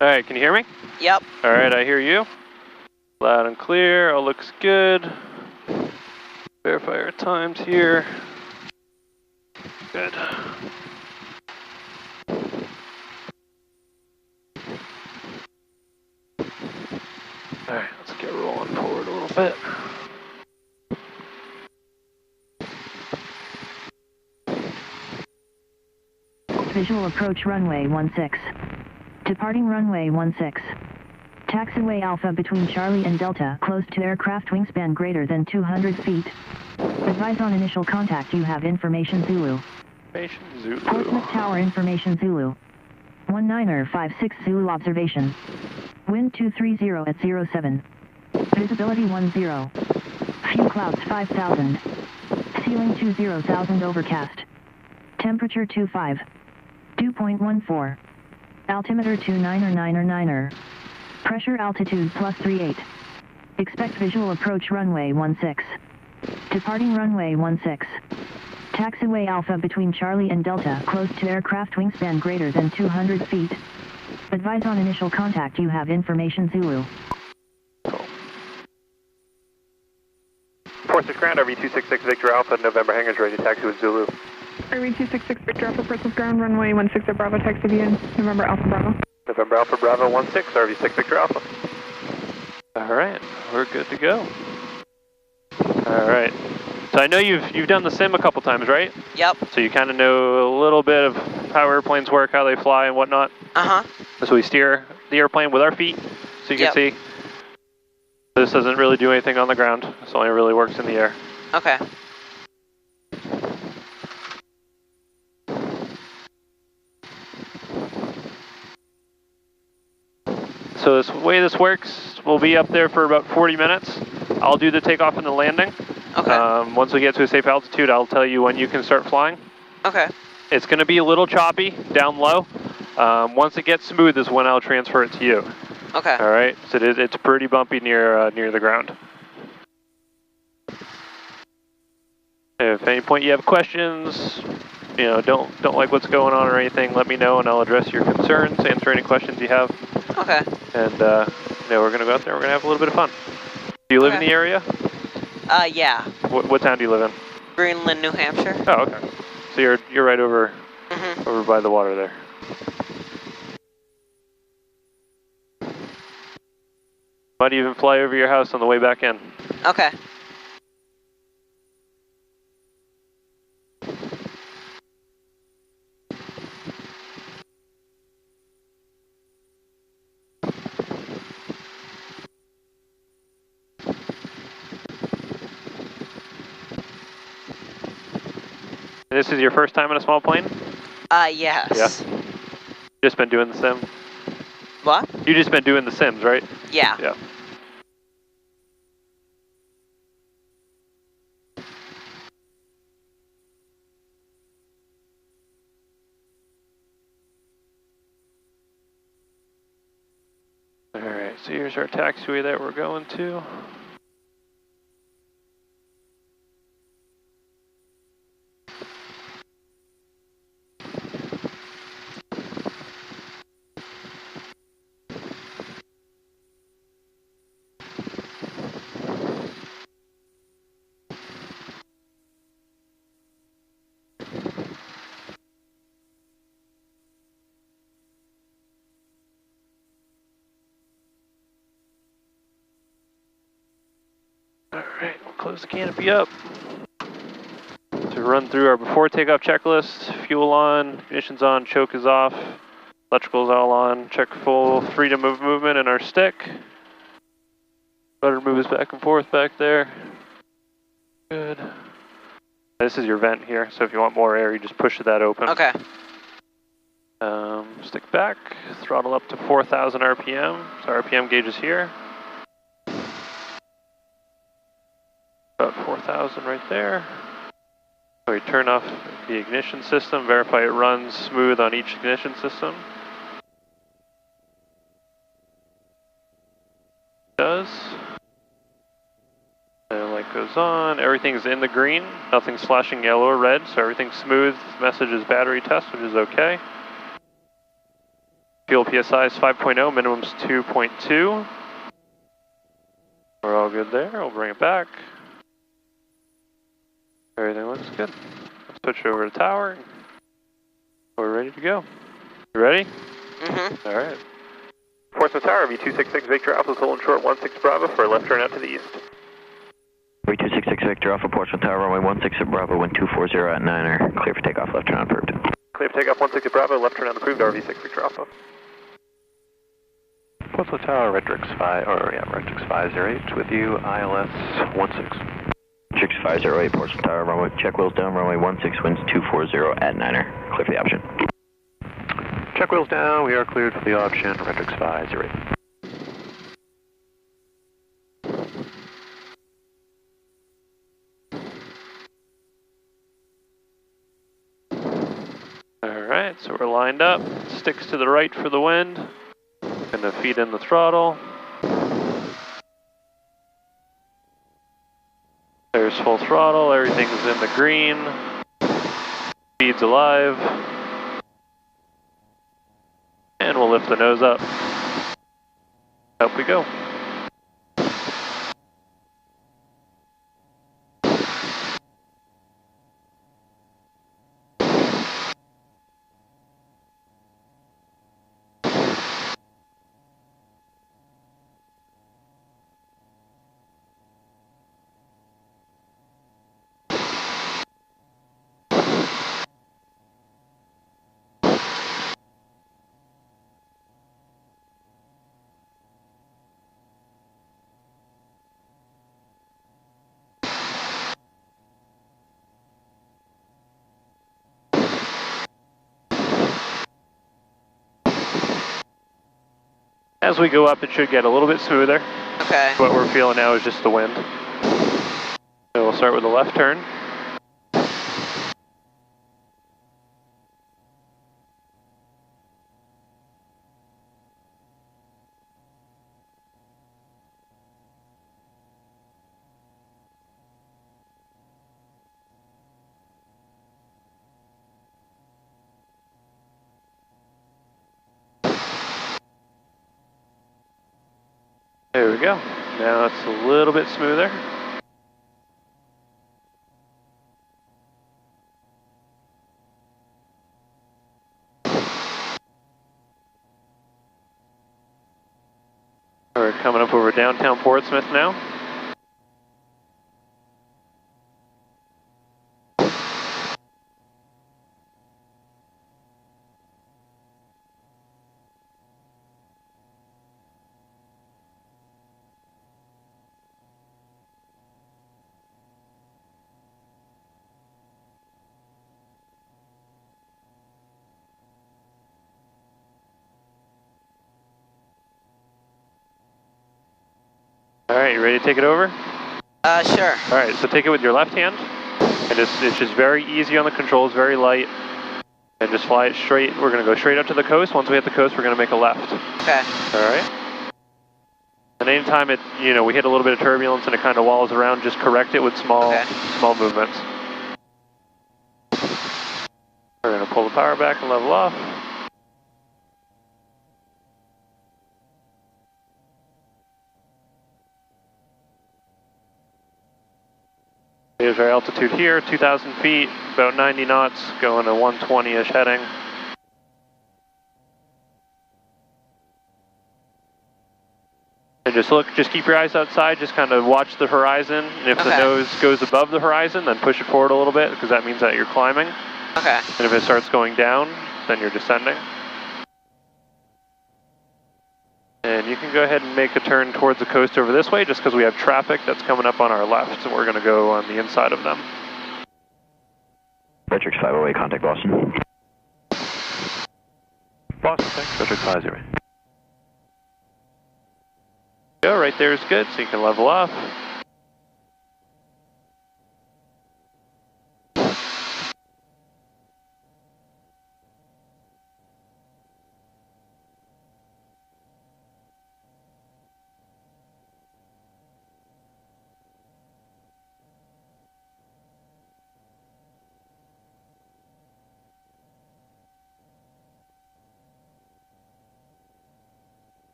All right, can you hear me? Yep. All right, I hear you. Loud and clear, all looks good. Verify our times here. Good. All right, let's get rolling forward a little bit. Visual approach runway 16. Departing runway 16. Taxiway Alpha between Charlie and Delta, close to aircraft wingspan greater than 200 feet. Advise on initial contact. You have information Zulu. Information Zulu. Portsmouth Tower information Zulu. 1956 Zulu observation. Wind 230 at 07. Visibility 10. Few clouds 5,000. Ceiling 20,000 overcast. Temperature 25. Dew point 14. Altimeter 29er. Pressure altitude +38. Expect visual approach runway 16. Departing runway 16. Taxiway Alpha between Charlie and Delta, close to aircraft wingspan greater than 200 feet. Advise on initial contact. You have information Zulu. Portsmouth Ground, RV266 Victor Alpha, November hangars ready to taxi with Zulu. RV266 Victor Alpha, Portsmouth Ground, runway 16 at Bravo, taxi via November Alpha Bravo. November Alpha Bravo 16, RV6 Victor Alpha. All right, we're good to go. All right. So I know you've done the sim a couple times, right? Yep. So you kind of know a little bit of how airplanes work, how they fly and whatnot. Uh-huh. So we steer the airplane with our feet, so you can see. This doesn't really do anything on the ground. This only really works in the air. Okay. So this way this works, we'll be up there for about 40 minutes. I'll do the takeoff and the landing. Okay. Once we get to a safe altitude, I'll tell you when you can start flying. Okay. It's going to be a little choppy down low. Once it gets smooth is when I'll transfer it to you. Okay. All right. So it's pretty bumpy near the ground. If at any point you have questions, you know, don't like what's going on or anything, let me know and I'll address your concerns, answer any questions you have. Okay. And you know, we're going to go out there. We're going to have a little bit of fun. Do you live in the area? Yeah. What town do you live in? Greenland, New Hampshire. Oh, okay. So you're right over over by the water there. Might even fly over your house on the way back in. Okay. And this is your first time in a small plane? Yes. Yeah. Just been doing the sim? What? You just been doing the sims, right? Yeah. Yeah. Alright, so here's our taxiway that we're going to. Alright, we'll close the canopy up. To run through our before takeoff checklist, fuel on, ignition's on, choke is off, electrical's all on, check full freedom of movement in our stick. Rudder moves back and forth back there. Good. This is your vent here, so if you want more air, you just push that open. Okay. Stick back, throttle up to 4,000 RPM. So RPM gauge is here. About 4,000 right there. So we turn off the ignition system, verify it runs smooth on each ignition system. It does. And light goes on, everything's in the green, nothing's flashing yellow or red, so everything's smooth. Message is battery test, which is okay. Fuel PSI is 5.0, minimum's 2.2. We're all good there. We'll bring it back. Everything looks good. Let's switch over to tower. We're ready to go. You ready? Mm-hmm. All right. Portsmouth Tower, V266 Victor Alpha, hold short 16 Bravo for a left turn out to the east. V266 Victor Alpha, Portsmouth Tower, runway 16 Bravo, wind 240 at 9er, clear for takeoff, left turn approved. Clear for takeoff 16 Bravo, left turn on approved, RV6 Victor Alpha. Portsmouth Tower, Redrix 508 with you, ILS 16. Redrix 508, Portsmouth Tower, runway, check wheels down, runway 16, winds 240 at 9er, clear for the option. Check wheels down, we are cleared for the option, Redrix 508. Alright, so we're lined up. Sticks to the right for the wind. Gonna feed in the throttle. There's full throttle, everything's in the green. Speed's alive. And we'll lift the nose up. Up we go. As we go up, it should get a little bit smoother. Okay. What we're feeling now is just the wind. So we'll start with a left turn. There we go. Now it's a little bit smoother. We're coming up over downtown Portsmouth now. Alright, you ready to take it over? Sure. Alright, so take it with your left hand. And it's just very easy on the controls, very light. And just fly it straight. We're going to go straight up to the coast. Once we hit the coast, we're going to make a left. Okay. Alright? And anytime we hit a little bit of turbulence and it kind of walls around, just correct it with small movements. We're going to pull the power back and level off. Here's our altitude here, 2,000 feet, about 90 knots, going to 120-ish heading. And just keep your eyes outside, just kind of watch the horizon. And if the nose goes above the horizon, then push it forward a little bit, because that means that you're climbing. Okay. And if it starts going down, then you're descending. And you can go ahead and make a turn towards the coast over this way, just because we have traffic that's coming up on our left, and we're going to go on the inside of them. Redrix 508, contact Boston. Boston, thanks, Redrix 508. Go, right there is good, so you can level off.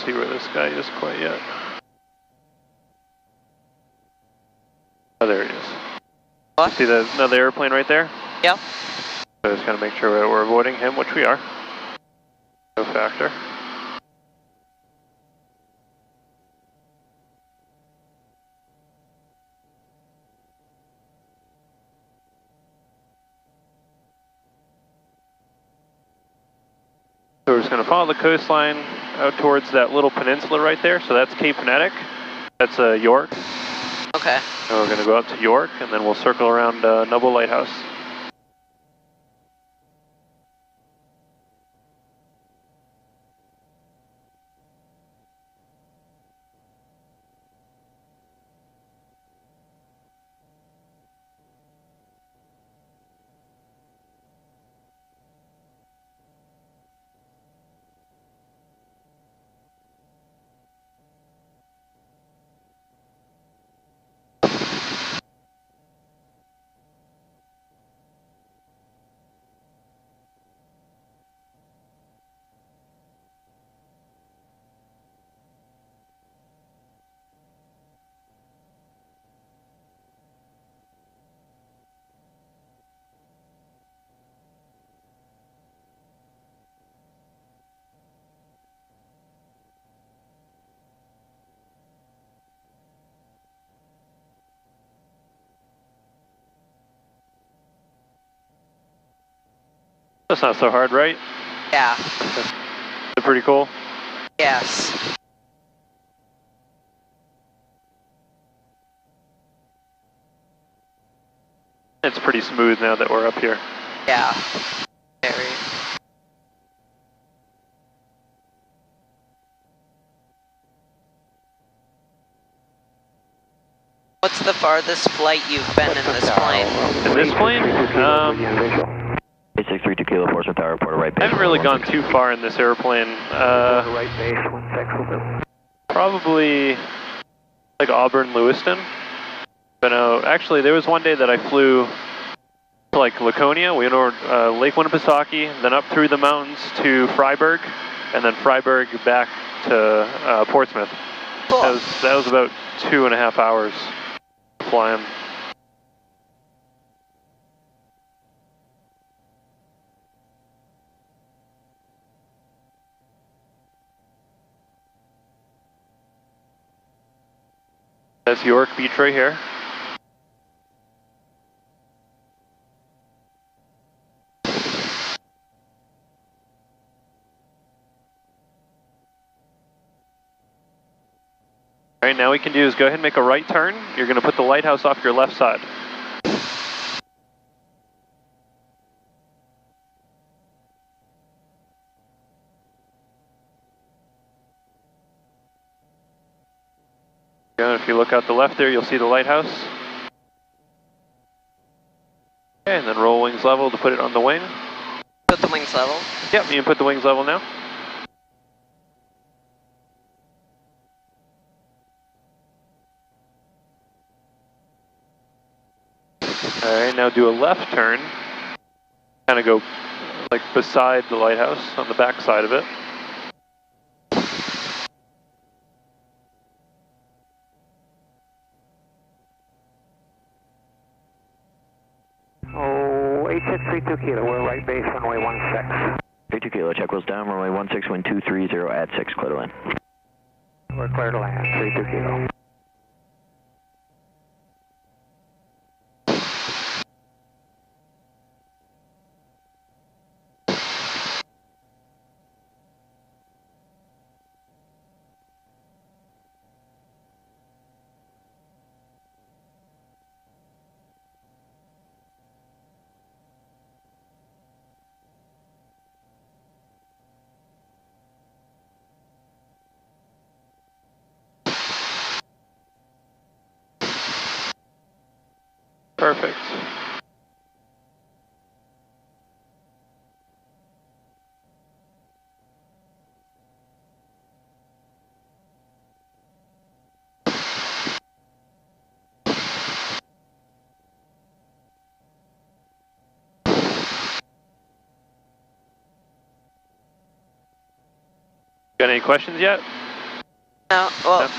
see where this guy is quite yet. Oh, there he is. What? See another airplane right there? Yep. So just gotta make sure that we're avoiding him, which we are. No factor. So we're just going to follow the coastline out towards that little peninsula right there. So that's Cape Kinetic. That's York. Okay. And we're going to go up to York, and then we'll circle around Noble Lighthouse. That's not so hard, right? Yeah. They're pretty cool. Yes. It's pretty smooth now that we're up here. Yeah. Very. What's the farthest flight you've been in this plane? In this plane? 8632 Kilo, Portsmouth Tower, report a right base. I haven't really gone too far in this airplane. Right base, 16. Probably like Auburn, Lewiston. But no, actually there was one day that I flew to like Laconia. We went over Lake Winnipesaukee, then up through the mountains to Freiburg, and then Freiburg back to Portsmouth. Cool. That was about 2.5 hours flying. That's York Beach right here. All right, now what we can do is go ahead and make a right turn. You're going to put the lighthouse off your left side. If you look out the left there, you'll see the lighthouse. Okay, and then roll wings level to put it on the wing. Put the wings level. Yep, you can put the wings level now. Alright, now do a left turn. Kind of go like beside the lighthouse, on the back side of it. Oh, 8632 Kilo, we're right base, runway 16. 32 Kilo, check wheels down, runway 16, wind 230 at 6, clear to land. We're clear to land, 32 Kilo. Perfect. Got any questions yet? No, well, Yep.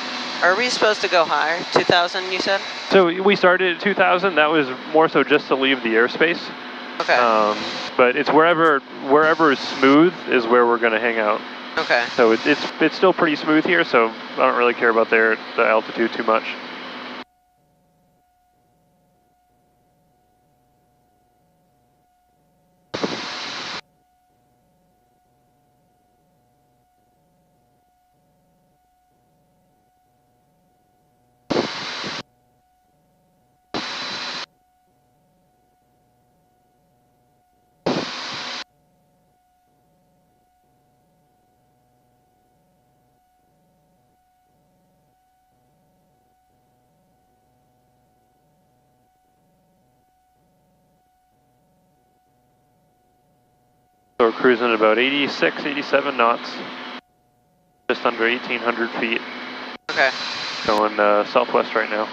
are we supposed to go higher? 2,000, you said? So we started at 2,000. That was more so just to leave the airspace. Okay. But it's wherever is smooth is where we're going to hang out. Okay. So it's still pretty smooth here, so I don't really care about the altitude too much. So we're cruising at about 86, 87 knots, just under 1,800 feet. Okay. Going southwest right now.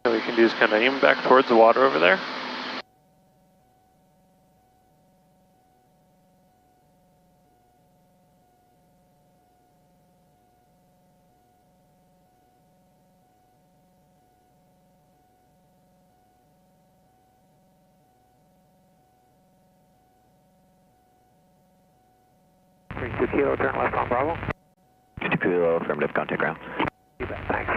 What we can do is kind of aim back towards the water over there. Kilo, turn left on Bravo. 52 Kilo, affirmative, contact ground. You bet, thanks.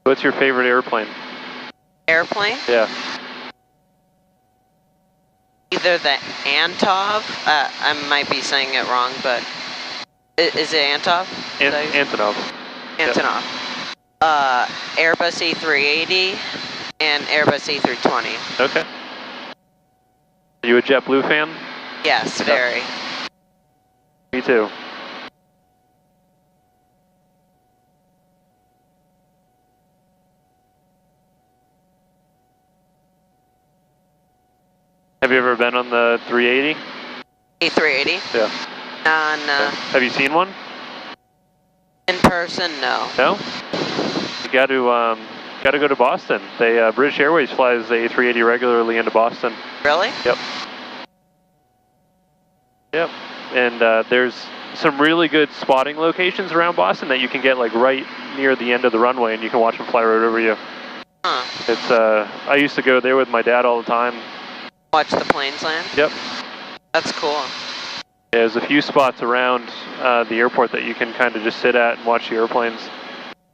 What's your favorite airplane? Airplane? Yeah. Either the Antov, I might be saying it wrong, but is it Antov? Antonov. Antonov. Airbus A380 and Airbus A320. Okay. Are you a JetBlue fan? Yes, very. Me too. Have you ever been on the 380? A380? Yeah. No. Have you seen one? In person, no. No? You got to go to Boston. They British Airways flies the A380 regularly into Boston. Really? Yep. Yep. And there's some really good spotting locations around Boston that you can get like right near the end of the runway, and you can watch them fly right over you. Huh. It's I used to go there with my dad all the time. Watch the planes land? Yep. That's cool. Yeah, there's a few spots around the airport that you can kind of just sit at and watch the airplanes,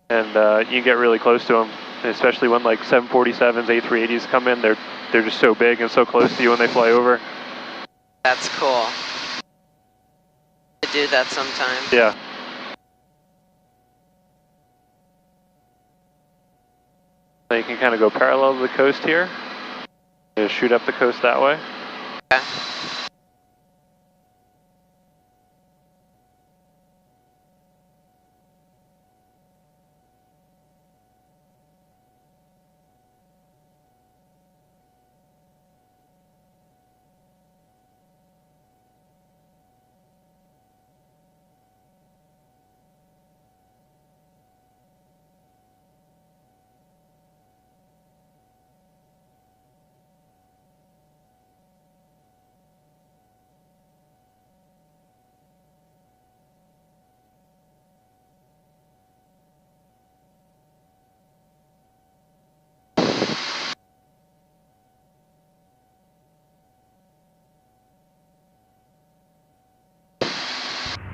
and you can get really close to them, especially when like 747s, A380s come in. They're just so big and so close to you when they fly over. That's cool. To do that sometime. Yeah. So you can kind of go parallel to the coast here. Just shoot up the coast that way. Okay.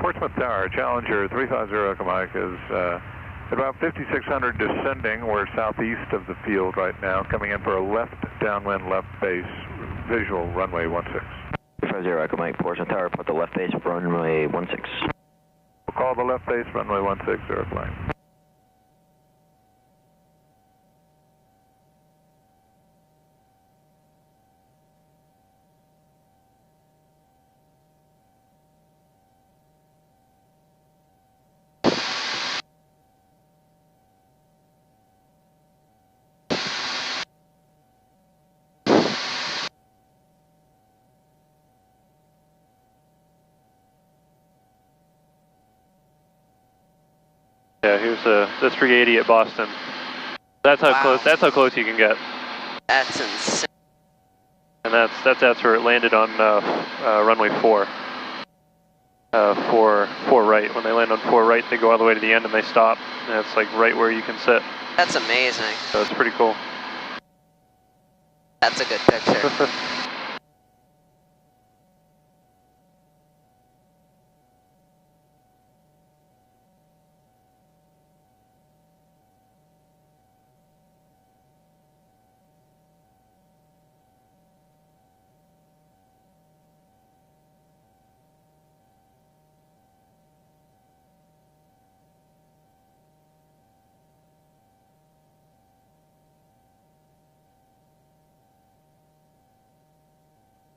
Portsmouth Tower, Challenger 350 Echo Mike is about 5,600 descending. We're southeast of the field right now, coming in for a left downwind, left base, visual runway 16. 350 Echo Mike, Portsmouth Tower, put the left base, runway 16. We'll call the left base, runway 16, airplane. Yeah, here's the 380 at Boston. That's how close. That's how close you can get. That's insane. And that's where it landed on runway 4. 4 right. When they land on 4 right, they go all the way to the end and they stop. And it's like right where you can sit. That's amazing. So it's pretty cool. That's a good picture.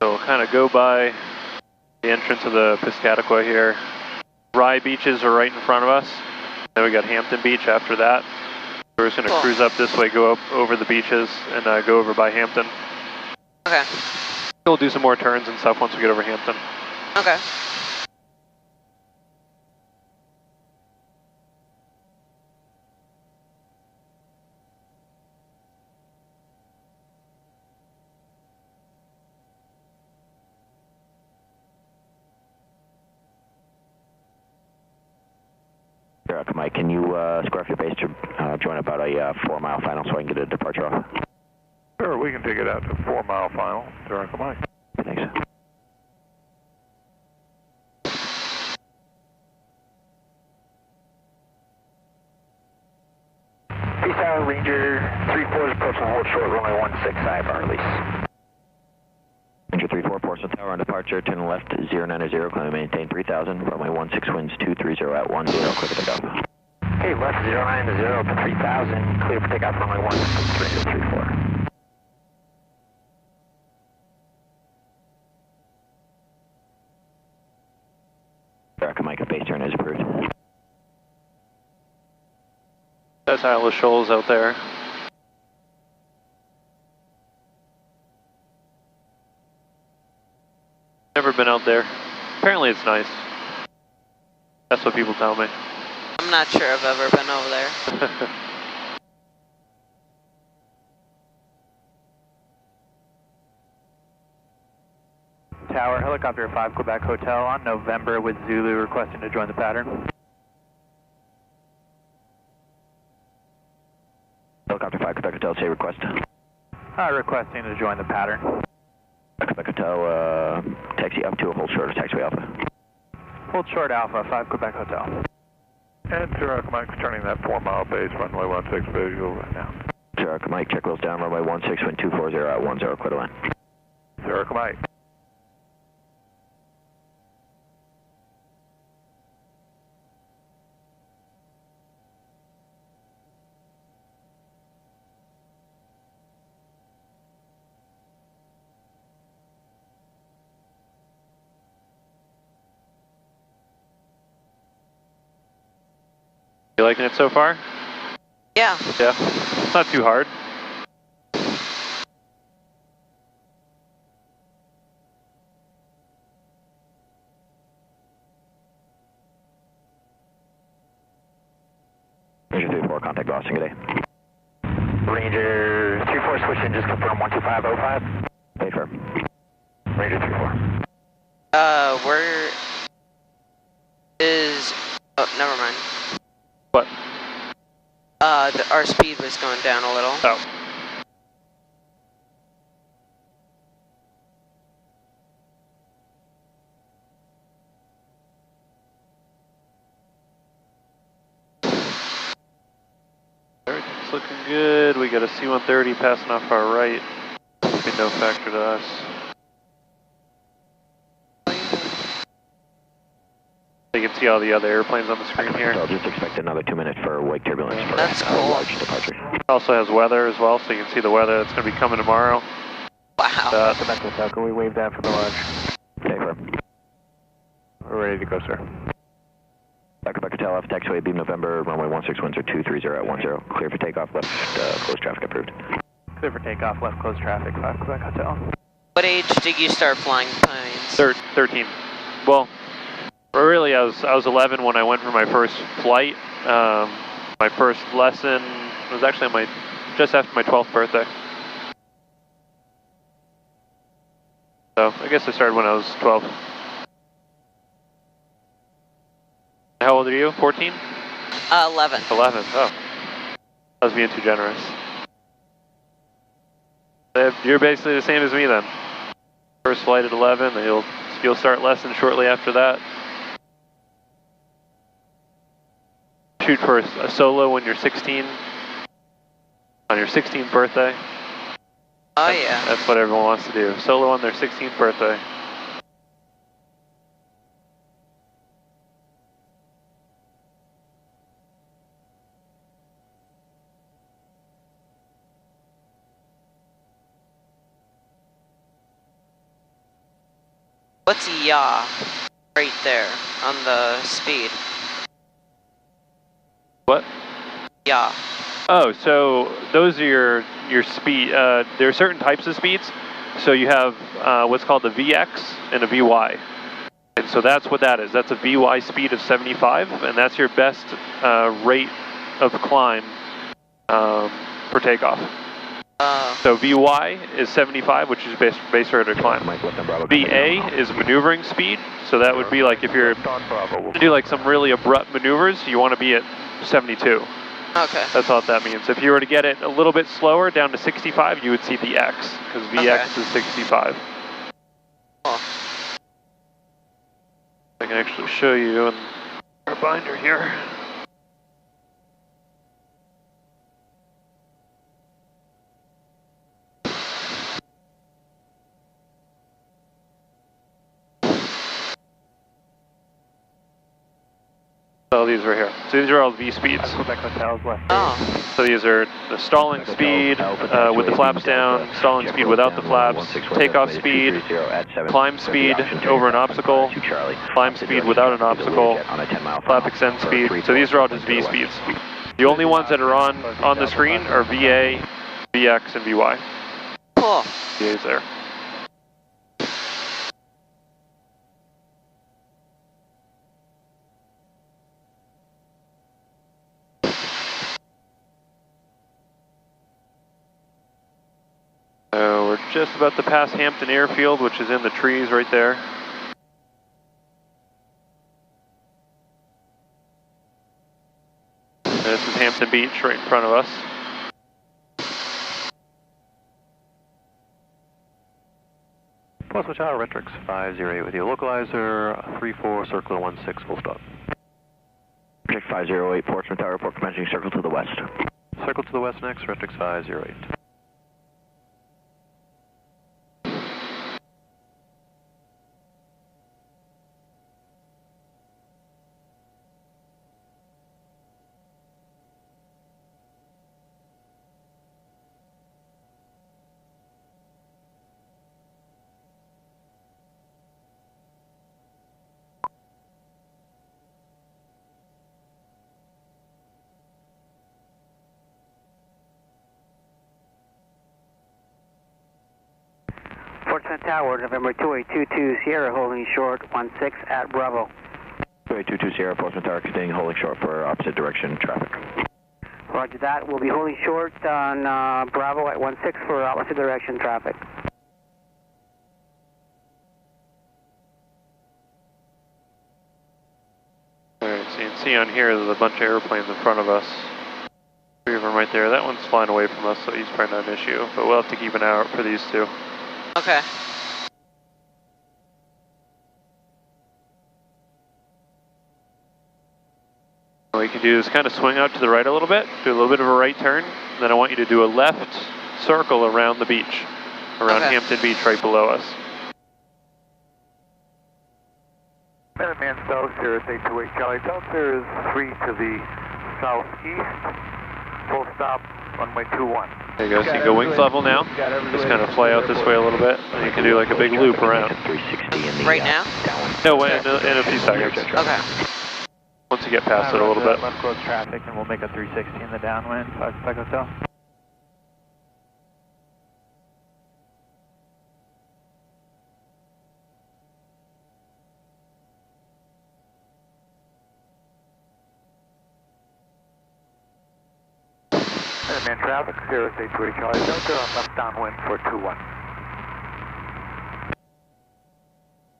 So kind of go by the entrance of the Piscataqua here. Rye beaches are right in front of us. Then we got Hampton Beach after that. We're just going to cruise up this way, go up over the beaches, and go over by Hampton. Okay. We'll do some more turns and stuff once we get over Hampton. Okay. Mike, can you square off your base to join about a 4-mile final so I can get a departure off? Sure, we can take it out to 4-mile final. Direct Mike. Thanks. Peace out, Ranger 34 approaching hold short, runway 16, IFR release. Ranger 34, Portsmouth Tower on departure, turn left 090, climb and maintain 3000, runway 16 winds 230 at 10, clear for takeoff. Okay, left 090 to 3000, clear for takeoff, runway 16, Ranger 34. Direct Mike, base turn is approved. That's Isle of Shoals out there. Never been out there. Apparently it's nice. That's what people tell me. I'm not sure I've ever been over there. Tower, helicopter 5 Quebec Hotel on November with Zulu requesting to join the pattern. Helicopter 5 Quebec Hotel, say request. Requesting to join the pattern. Quebec Hotel, taxi up to a hold short of taxiway Alpha. Hold short Alpha, 5 Quebec Hotel. And Direct Mike's turning that 4-mile base, runway 16 visual right now. Direct Mike, check wheels down, runway 16, wind 240 at 10, clear to land. Direct Mike. You liking it so far? Yeah. Yeah. It's not too hard. Ranger 34, contact Boston, good day. Ranger 34 switch in, just confirm 12505. Stay firm. Ranger 34. Where is... Oh, never mind. What? Our speed was going down a little. Oh. Everything's looking good. We got a C-130 passing off our right. Be no factor to us. You can see all the other airplanes on the screen here. I'll just expect another 2 minutes for wake turbulence for That's cool. large departure. Also has weather as well, so you can see the weather that's going to be coming tomorrow. Wow. Quebec Hotel, can we wave that for the launch? Stay firm. We're ready to go, sir. Quebec Hotel, Alpha taxiway, beam November, runway 16 winds are 230 at 10. Clear for takeoff, left close traffic approved. Clear for takeoff, left close traffic, 5 Quebec Hotel. What age did you start flying planes? 13. Well, really, I was 11 when I went for my first flight, My first lesson was actually on just after my 12th birthday. So I guess I started when I was 12. How old are you? 14? 11. 11. Oh, I was being too generous. You're basically the same as me then. First flight at 11, then you'll start lessons shortly after that. Shoot for a solo when you're 16, on your 16th birthday. Oh yeah. That's what everyone wants to do. Solo on their 16th birthday. What's yaw? Right there on the speed. What? Yaw. Oh, so those are your speed. There are certain types of speeds. So you have what's called a VX and a VY. And so that's what that is. That's a VY speed of 75, and that's your best rate of climb for takeoff. So VY is 75, which is base rate of climb. VA is maneuvering speed, so that would be like if you're to do like some really abrupt maneuvers, you want to be at 72. Okay. That's all that means. If you were to get it a little bit slower, down to 65, you would see the X, because VX is 65. Cool. I can actually show you in our binder here. So these are here. So these are all V speeds. Oh. So these are the stalling speed with the flaps down, stalling speed without the flaps, takeoff speed, climb speed over an obstacle, climb speed without an obstacle, flap extend speed. So these are all just V speeds. The only ones that are on the screen are VA, VX, and VY. Cool. VA's there. So we're just about to pass Hampton Airfield, which is in the trees right there. And this is Hampton Beach right in front of us. Plus Tower, Retrix 508 with you. Localizer 34, circle 16, full stop. Retrix 508, Portsmouth Tower, report commencing circle to the west. Circle to the west next, Retrix 508. Portsmouth Tower, November 2822 Sierra, holding short 16 at Bravo. 2822 Sierra, Portsmouth Tower, continuing holding short for opposite direction traffic. Roger that. We'll be holding short on Bravo at 16 for opposite direction traffic. Alright, so you can see on here there's a bunch of airplanes in front of us. 3 of them right there. That one's flying away from us, so he's probably not an issue. But we'll have to keep an eye out for these two. Okay. What you can do is kind of swing out to the right a little bit, do a little bit of a right turn, then I want you to do a left circle around the beach, around Hampton Beach right below us. Minuteman South, Sierra 828 Charlie. South there is 3 to the southeast. Full stop, runway 21. There you go, so you can go wings level now. Just kind of fly out this way a little bit, and you can do like a big loop around. 360 in the Right now? No, in a few seconds. Okay. Once you get past it a little bit. Left close traffic, and we'll make a 360 in the downwind, 5 Quebec Hotel. Minuteman traffic, 063 Charlie Delta on left downwind for 21.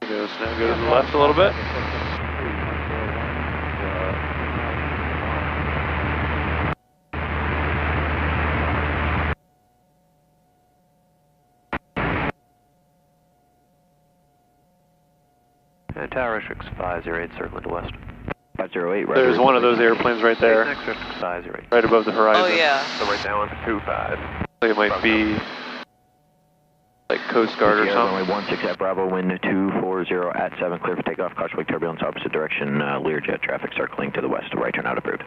Goes now, go to the left a little bit. And Tower 6508, circling to west. 508, right. There's one of those airplanes right there, Next 6508. right above the horizon. Oh yeah. So right now on 25. Like it might be like Coast Guard or Runway something. 16 at Bravo, wind 240 at 7, clear for takeoff, caution wake turbulence, opposite direction, Learjet traffic circling to the west, right turn out approved.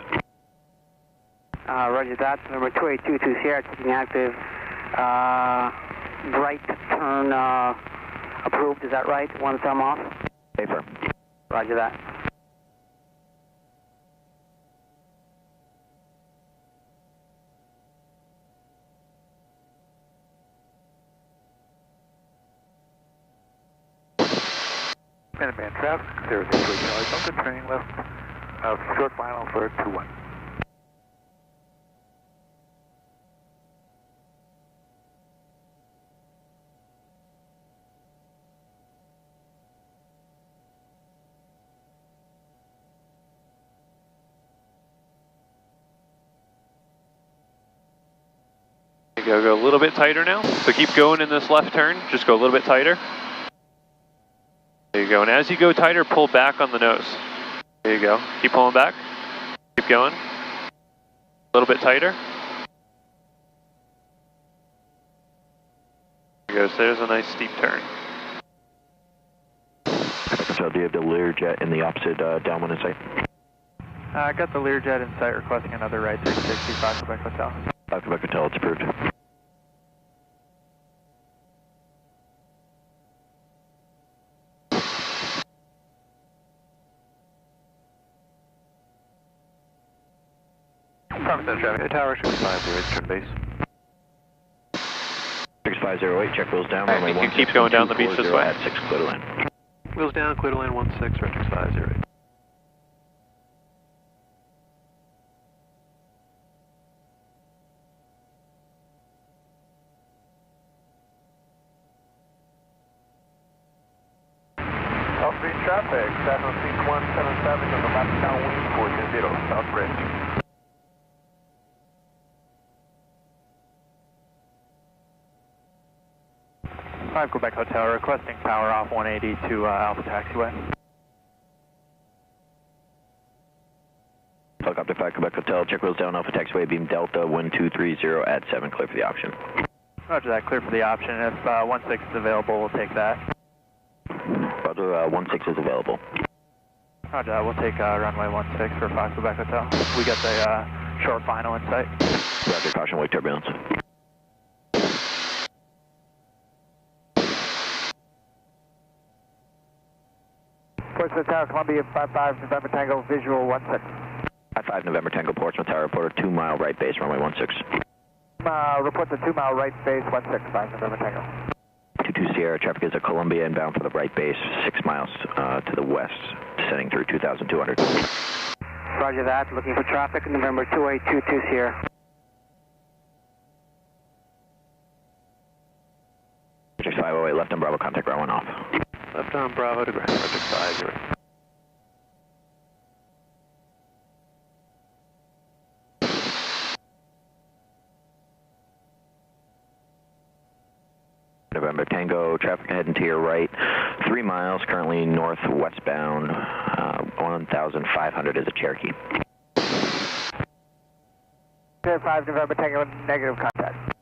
Roger that. Number 2822 Sierra, taking active. Right turn approved, is that right? One thumb off? Paper. Roger that. Minuteman traffic, 063 Charlie Delta, turning left, short final for 21. Go a little bit tighter now. So keep going in this left turn. Just go a little bit tighter. There you go. And as you go tighter, pull back on the nose. There you go. Keep pulling back. Keep going. A little bit tighter. There you go. So there's a nice steep turn. So do you have the Learjet in the opposite downwind in sight? I got the Learjet in sight requesting another right 365 Quebec Hotel. 5 Quebec Hotel, it's approved. Traffic, Tower 6508, turn base. 6508, check wheels down, Alright, runway you can 16, keep going down the beach this 240 way. at 6, clear to land. Wheels down, clear to land 16, right 6508. Southbridge traffic, 76177 on the left downwind for 20, Southbridge. Five Quebec Hotel requesting power off 180 to Alpha Taxiway. Helicopter 5 Quebec Hotel, check wheels down, Alpha Taxiway, beam Delta, wind 230 at 7, clear for the option. Roger that, clear for the option. If 16 is available, we'll take that. Brother, 16 is available. Roger that, we'll take runway 16 for 5 Quebec Hotel. We got the short final in sight. Roger, caution wake turbulence. Portsmouth Tower, Columbia 55 November Tango, visual 16. 55 November Tango, Portsmouth Tower, reporter 2 mile right base, runway 16. Report the 2 mile right base, 16, 5 November Tango. 22 Sierra, traffic is at Columbia inbound for the right base, 6 miles to the west, descending through 2,200. Roger that, looking for traffic, November 2822 Sierra. Project 508, left on Bravo, contact ground 1 off. Left on Bravo to ground, Project 50. November Tango, traffic heading to your right, 3 miles, currently northwestbound, 1,500 is a Cherokee. 5 November Tango, negative contact.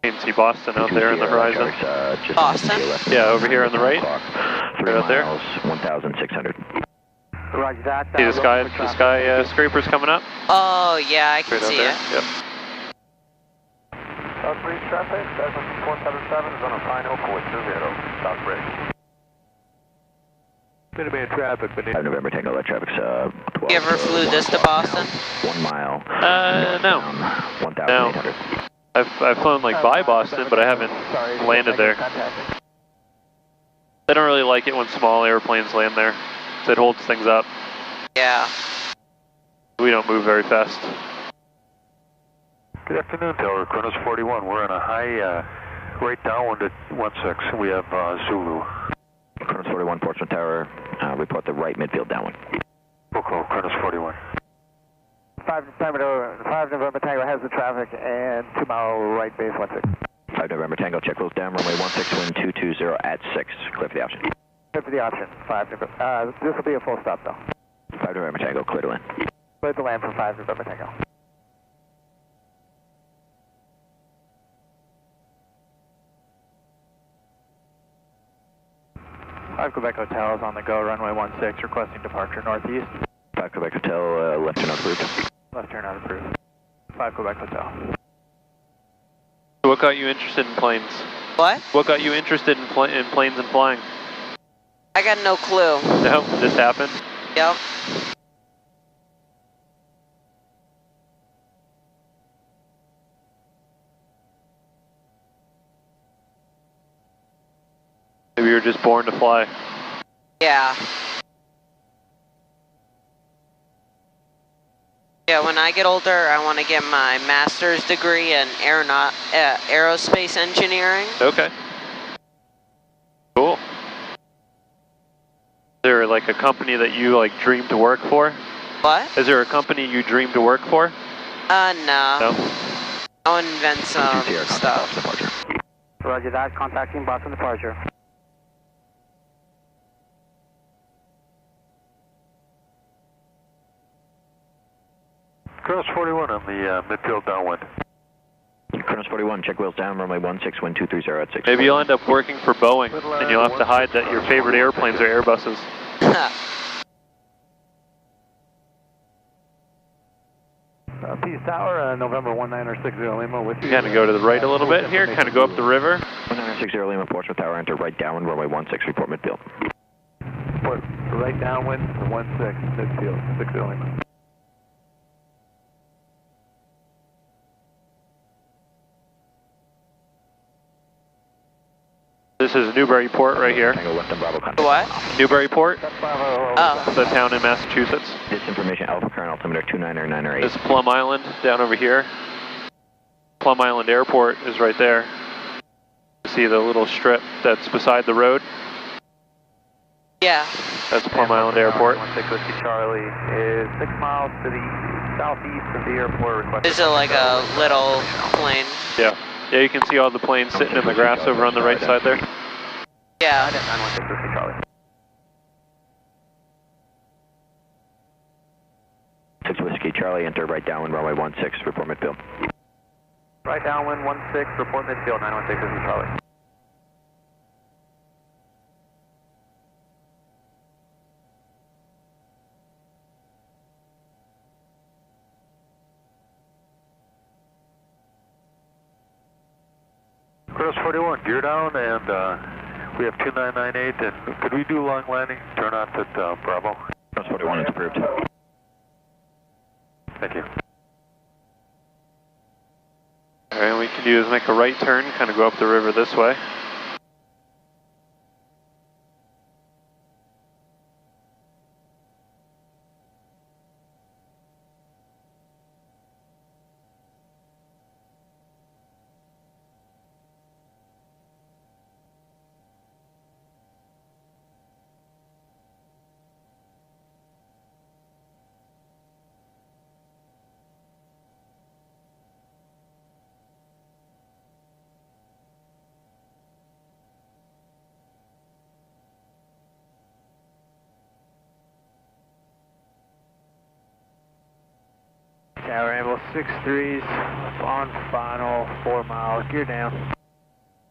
You can see Boston out there on the horizon. Just Boston? Yeah, over here on the right. 3 Right out there. miles, 1,600. Roger that. See the sky scrapers coming up? Oh yeah, I can Right out see there. it. Yep. Southbridge traffic, 76477 is on a final for 20, Southbridge. Minuteman traffic, 5 November Tango, that traffic's 12. You ever flew this to Boston? 1 mile. No. northbound, 1,800. I've flown like by Boston, but I haven't landed there. They don't really like it when small airplanes land there. because it holds things up. Yeah. We don't move very fast. Good afternoon, Tower. Kronos 41. We're in a high right downwind at 16. We have Zulu. Kronos 41, Portsmouth Tower, report the right midfield downwind. We'll call Kronos 41. 5 November Tango has the traffic and 2 mile right base 16. 5 November Tango, check wheels down, runway 16, wind 220 at 6. Clear for the option. Clear for the option, 5 November. This will be a full stop though. 5 November Tango, clear to land. Clear to land for 5 November Tango. Five Quebec Hotel is on the go, runway 16, requesting departure northeast. 5 Quebec Hotel, left turn out approved. Left turn out approved. 5 Quebec Hotel. What got you interested in planes? What? What got you interested in planes and flying? I got no clue. No, this happened? Yep. Maybe you were just born to fly. Yeah. Yeah, when I get older, I want to get my master's degree in aerospace engineering. Okay. Cool. Is there like a company that you like dream to work for? What? Is there a company you dream to work for? No. No? I'll invent some stuff. Roger that, contacting Boston departure. Kronos 41 on the midfield downwind. Kronos 41, check wheels down, runway 16, wind 230 at 6. Maybe you'll end up working for Boeing, and you'll have to hide that your favorite airplanes are Airbuses. Peace Tower, November 1960 Lima with you. Kind of go to the right a little bit here, kind of go up the river. 1960 Lima, Portsmouth Tower, enter right downwind, runway 16, report midfield. Report right downwind, 16, midfield, 60 Lima. This is Newburyport right here. Tango left on Bravo contact. What? Newburyport, Oh. the town in Massachusetts. Disinformation Alpha current altimeter 29908. This is Plum Island down over here. Plum Island Airport is right there. You see the little strip that's beside the road? Yeah. That's Plum Island Airport. 16 Whiskey Charlie is 6 miles to the southeast of the airport. Is it like a little plane? Yeah. Yeah, you can see all the planes sitting in the grass over on the right side there. Yeah. 916 Whiskey Charlie. 6 Whiskey Charlie, enter right downwind, runway 16, report midfield. Right downwind 16, report midfield, 916 Whiskey Charlie. Kronos 41, gear down, and we have 2998, and could we do long landing, turn off at Bravo? Kronos 41, it's approved. Thank you. Alright, what we can do is make a right turn, kind of go up the river this way. Tower Able 63's on final 4 miles, gear down.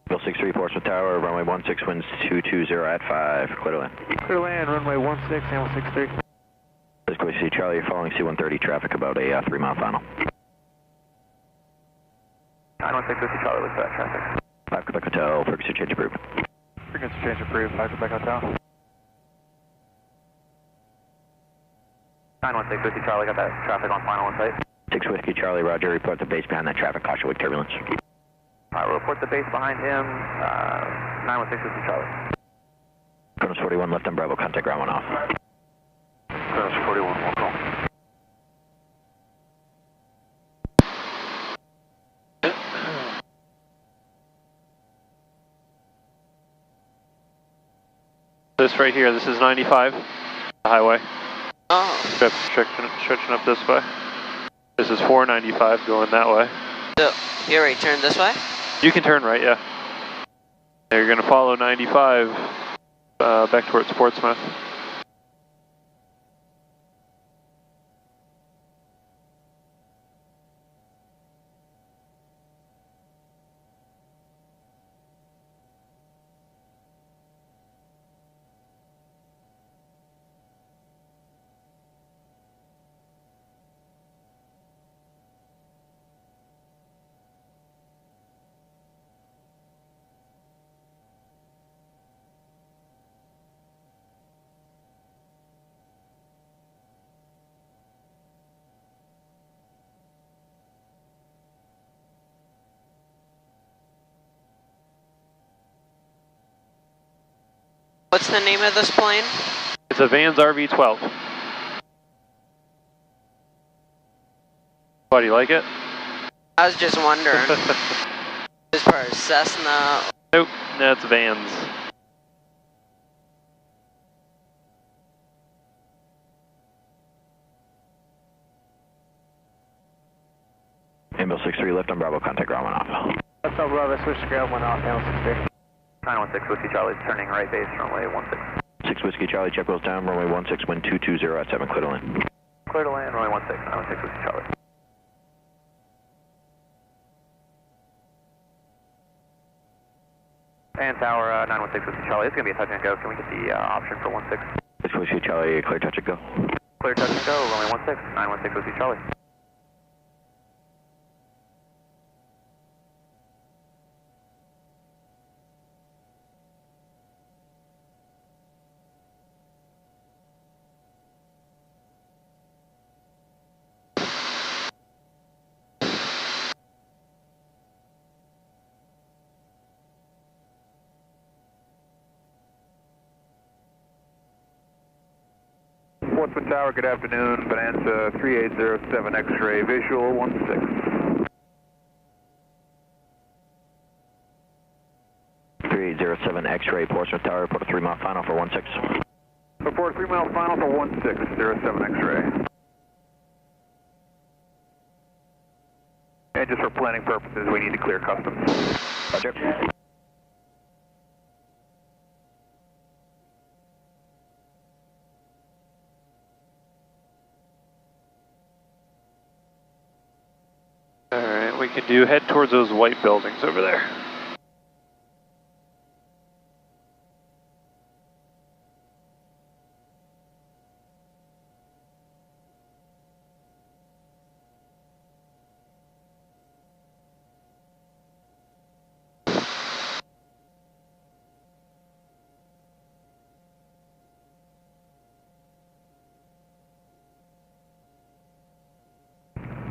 Bill 63, Portsmouth Tower, runway 16, winds 220 at 5, clear to land. Clear land, runway 16, Able 63. Let's go see Charlie, following C-130 traffic about a 3 mile final. 916 Whiskey Charlie, what's that traffic? 5 Quebec Hotel, frequency change approved. Frequency change approved, 5 Quebec Hotel. 916 Whiskey Charlie, got that traffic on final on site. 6 Whiskey Charlie, roger, report the base behind that traffic, caution with turbulence. Alright, we'll report the base behind him, 916 Whiskey Charlie. Kronos 41, left on Bravo, contact ground 1 off. That's 41, we'll call. This right here, this is 95, the highway. Oh. Stretching up this way. This is 495 going that way. So, here, right, turn this way? You can turn right, yeah. Now you're going to follow 95 back towards Portsmouth. What's the name of this plane? It's a Vans RV-12. Why, do you like it? I was just wondering. As far as Cessna. Nope, that's Vans. Ambulance 63, left on Bravo, contact ground 1 off. Left on Bravo, switch to ground 1 off, ambulance 63. 916 Whiskey Charlie, turning right base, runway 16. 6 Whiskey Charlie, check wheels down, runway 16, wind 220 at 7, clear to land. Clear to land, runway 16, 916 Whiskey Charlie. And tower 916 Whiskey Charlie, it's going to be a touch and go. Can we get the option for 16? 6 Whiskey Charlie, clear touch and go. Clear touch and go, runway 16, 916 Whiskey Charlie. Portsmouth Tower, good afternoon. Branson 3807 X-ray, visual 16. 3807 X-ray, Portsmouth Tower, report a 3-mile final for 16. Report 3-mile final for 1607 X-ray. And just for planning purposes, we need to clear customs. Roger. Alright, we can do head towards those white buildings over there.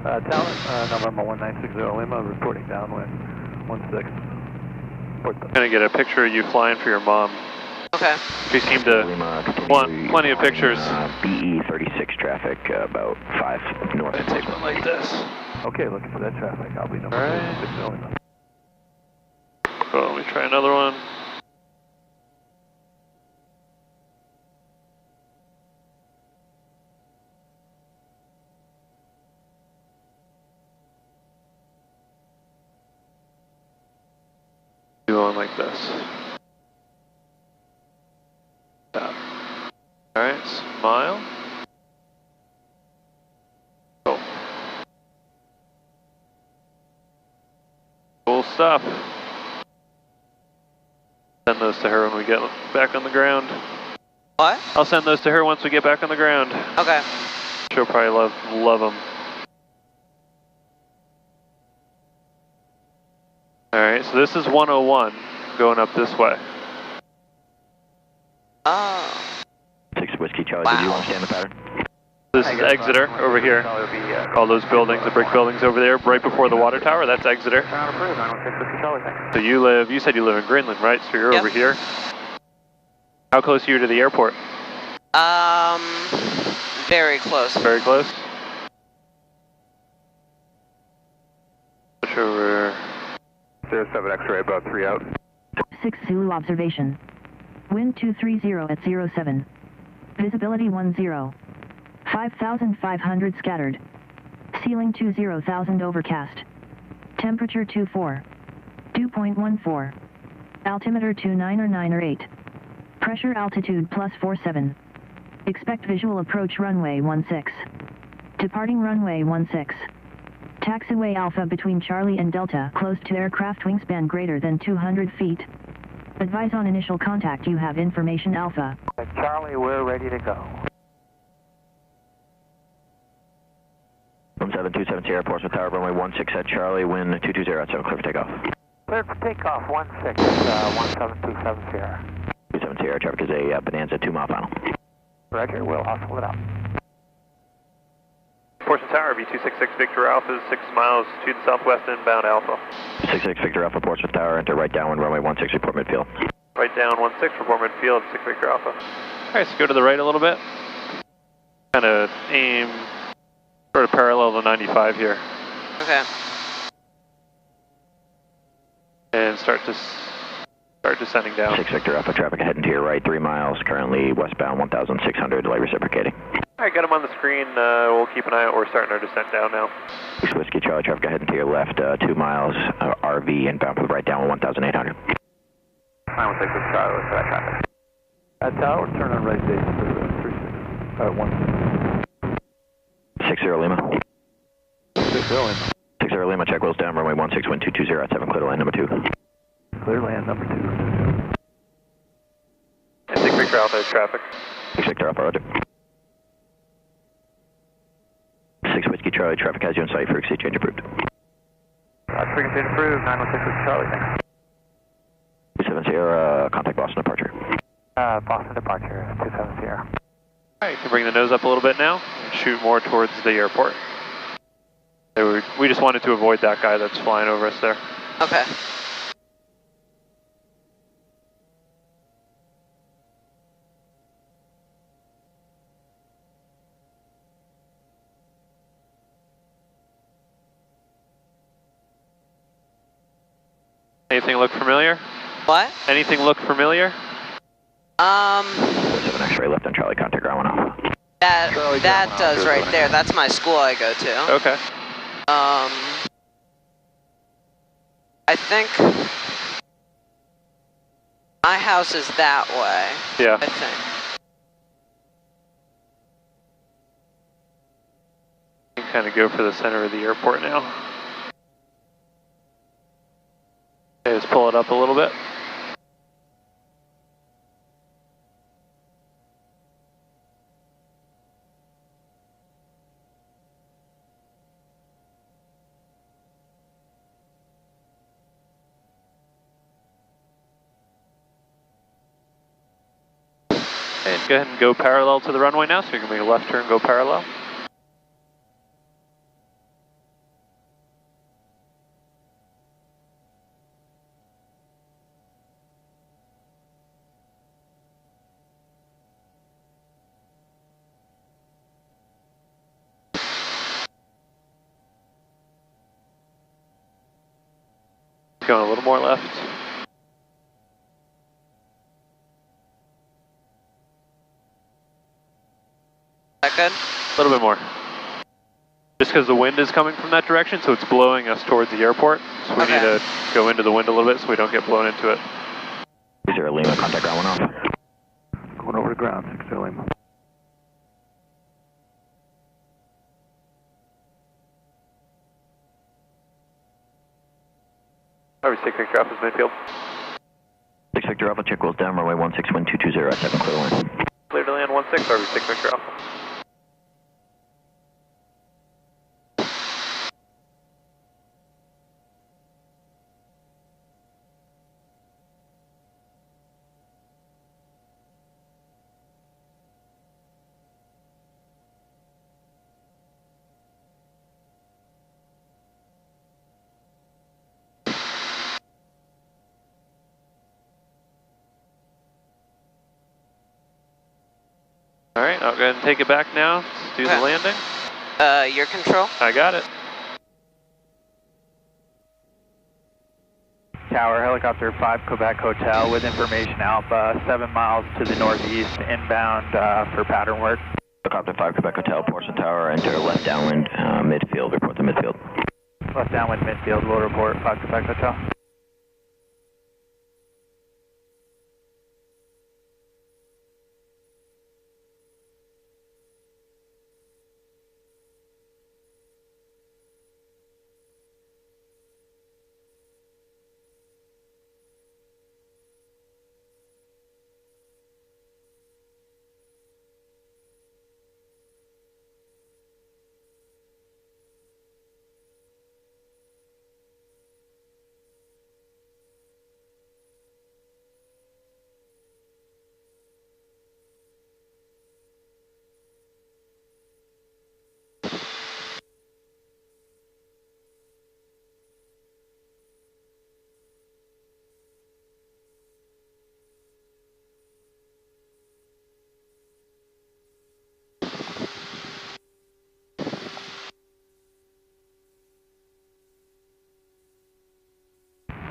Tower, November 1960 Lima, reporting downwind 16. I'm gonna get a picture of you flying for your mom. Okay. She seemed to want plenty of pictures. BE 36 traffic, about 5 north. I take one like this. Okay, looking for that traffic. I'll be number Alright. 6 Lima. Oh, let me try another one. Going like this. Stop. Alright, smile. Go. Cool stuff. Send those to her when we get back on the ground. What? I'll send those to her once we get back on the ground. Okay. She'll probably love them. Alright, so this is 101 going up this way. Oh. 6 Whiskey Charlie, Wow. did you understand the pattern? This is Exeter over here. All those buildings, the brick buildings over there, right before the water tower, that's Exeter. So you said you live in Greenland, right? So you're over here. How close are you to the airport? Very close. Very close. Switch over. 07 X-ray, about 3 out. 6 Zulu observation. Wind 230 at 07. Visibility 10. 5,500 scattered. Ceiling 20,000 overcast. Temperature 24. Dew point 14. Altimeter 29 or 9 or 8. Pressure altitude +47. Expect visual approach runway 16. Departing runway 16. Taxiway Alpha between Charlie and Delta close to aircraft wingspan greater than 200 feet. Advise on initial contact. You have information Alpha. Charlie, we're ready to go. 1727 Sierra, Portsmouth Tower, runway 16 at Charlie, wind 220 at 7, clear for takeoff. Clear for takeoff, 16, 1727 Sierra. 27 Sierra, traffic is a Bonanza 2-mile final. Roger, we'll hustle it up. Portsmouth Tower, V266 Victor Alpha, 6 miles to the southwest inbound Alpha. 66 Victor Alpha, Portsmouth Tower, enter right downwind, runway 16, report midfield. Right down 16, report midfield, 6 Victor Alpha. Alright, so go to the right a little bit. Kind of aim sort of parallel to 95 here. Okay. And start descending down. 6 Victor Alpha, traffic heading to your right, 3 miles, currently westbound 1,600, light reciprocating. Alright, got him on the screen. We'll keep an eye out. We're starting our descent down now. 6 Whiskey Charlie, traffic heading to your left, 2 miles, RV inbound for the right down 1,800. 916 with Charlie, what's that traffic? Tower, turn on right base for 1. 60 Lima. 60 Lima. 60 Lima, check wheels down, runway 16, wind 220 at 7, clear to land number 2. Clear land number 2. And 6 Victor Alpha is traffic. 6 Victor Alpha, roger. 6 Whiskey Charlie, traffic has you in sight for exceed change approved. Frequency approved, 916 with Charlie, thanks. 27 Sierra, contact Boston departure. Boston departure, 27 Sierra. Alright, you can bring the nose up a little bit now and shoot more towards the airport. We just wanted to avoid that guy that's flying over us there. Okay. Anything look familiar? What? Anything look familiar? 7 X-ray left on Charlie, contact ground 1 off. That does right there. That's my school I go to. Okay. I think my house is that way. Yeah. I think. You can kind of go for the center of the airport now. Okay, let's pull it up a little bit. And go ahead and go parallel to the runway now, so you can make a left turn, go parallel. Going a little more left. That good? A little bit more. Just because the wind is coming from that direction, so it's blowing us towards the airport. So we need to go into the wind a little bit so we don't get blown into it. 60 Lima, contact ground 1 off. Going over to ground, 60 Lima. RV6 Victor Alpha's midfield. 6 Victor Alpha, check wheels down, runway 16, wind 220 at 7, clear to land. Clear to land 16, RV6 Victor Alpha. All right, I'll go ahead and take it back now. Let's do the landing. Your control? I got it. Tower, helicopter 5 Quebec Hotel with information Alpha, 7 miles to the northeast, inbound for pattern work. Helicopter 5 Quebec Hotel, Porcelain Tower, enter left downwind, midfield, report to midfield. Left downwind midfield, will report 5 Quebec Hotel.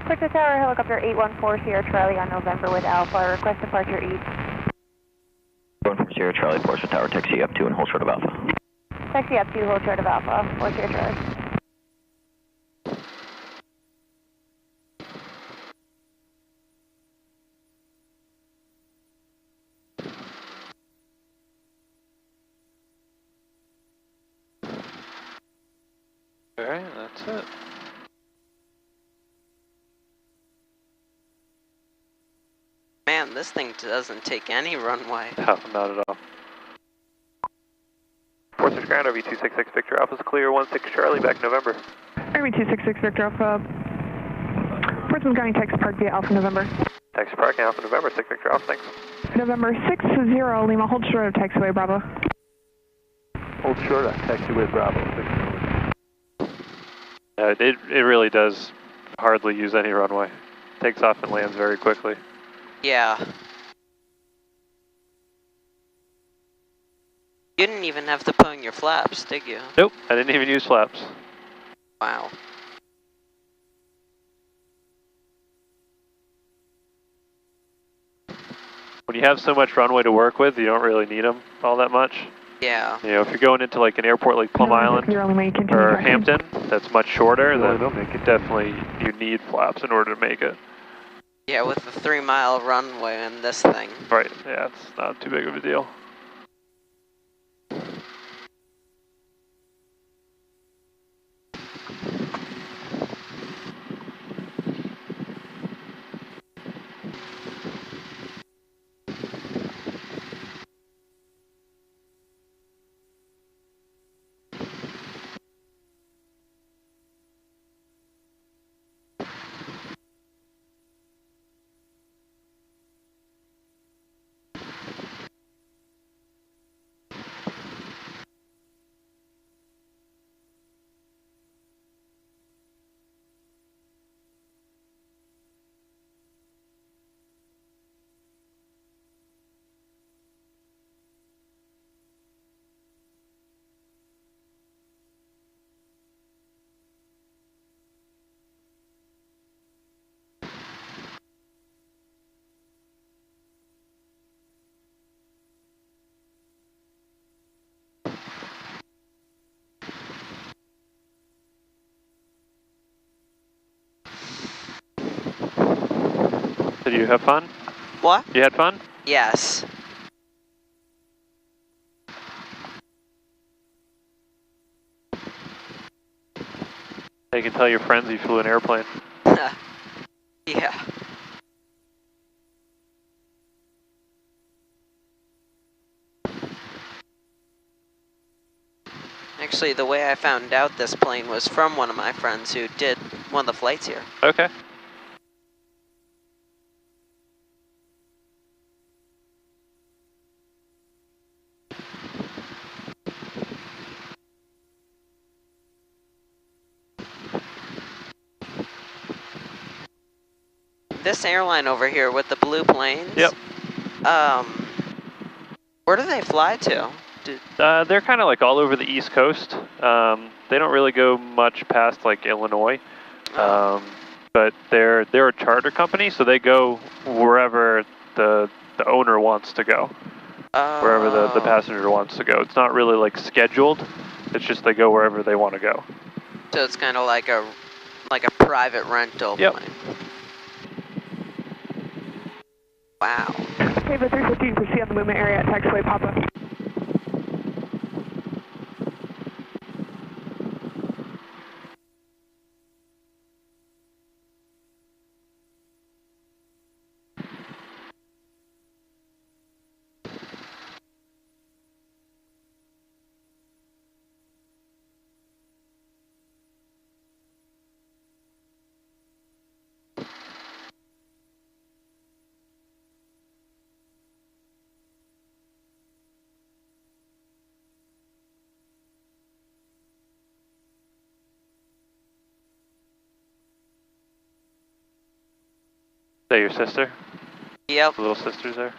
Sector Tower, helicopter 814 Sierra Charlie on November with Alpha. Request departure east. 14 Sierra Charlie, Porcelain Tower, taxi up 2 and hold short of Alpha. Taxi up 2, hold short of Alpha. 4 Sierra Charlie. All right, that's it. Man, this thing doesn't take any runway. No, not at all. 46 ground, RV266 Victor Alpha's clear, 16 Charlie, back November. RV266 Victor Alpha. Portsmouth County Taxi Park via Alpha November. Taxi Park, Alpha November, 6 Victor Alpha, thanks. November 60 Lima, hold short of taxiway Bravo. Hold short on taxiway Bravo. It really does hardly use any runway. Takes off and lands very quickly. Yeah. You didn't even have to put on your flaps, did you? Nope, I didn't even use flaps. Wow. When you have so much runway to work with, you don't really need them all that much. Yeah. You know, if you're going into like an airport like Plum Island or Hampton, that's much shorter, then you need flaps in order to make it. Yeah, with the 3 mile runway in this thing. Right, yeah, it's not too big of a deal. Did you have fun? What? You had fun? Yes. You can tell your friends you flew an airplane. Yeah. Actually, the way I found out this plane was from one of my friends who did one of the flights here. Okay. This airline over here with the blue planes. Yep. Where do they fly to? They're kind of like all over the East Coast. They don't really go much past like Illinois, but they're a charter company, so they go wherever the owner wants to go, wherever the passenger wants to go. It's not really like scheduled. It's just they go wherever they want to go. So it's kind of like a private rental plane. Wow. Okay, the 315 proceed on the movement area at taxiway Papa. Is that your sister? Yep. The little sister's there?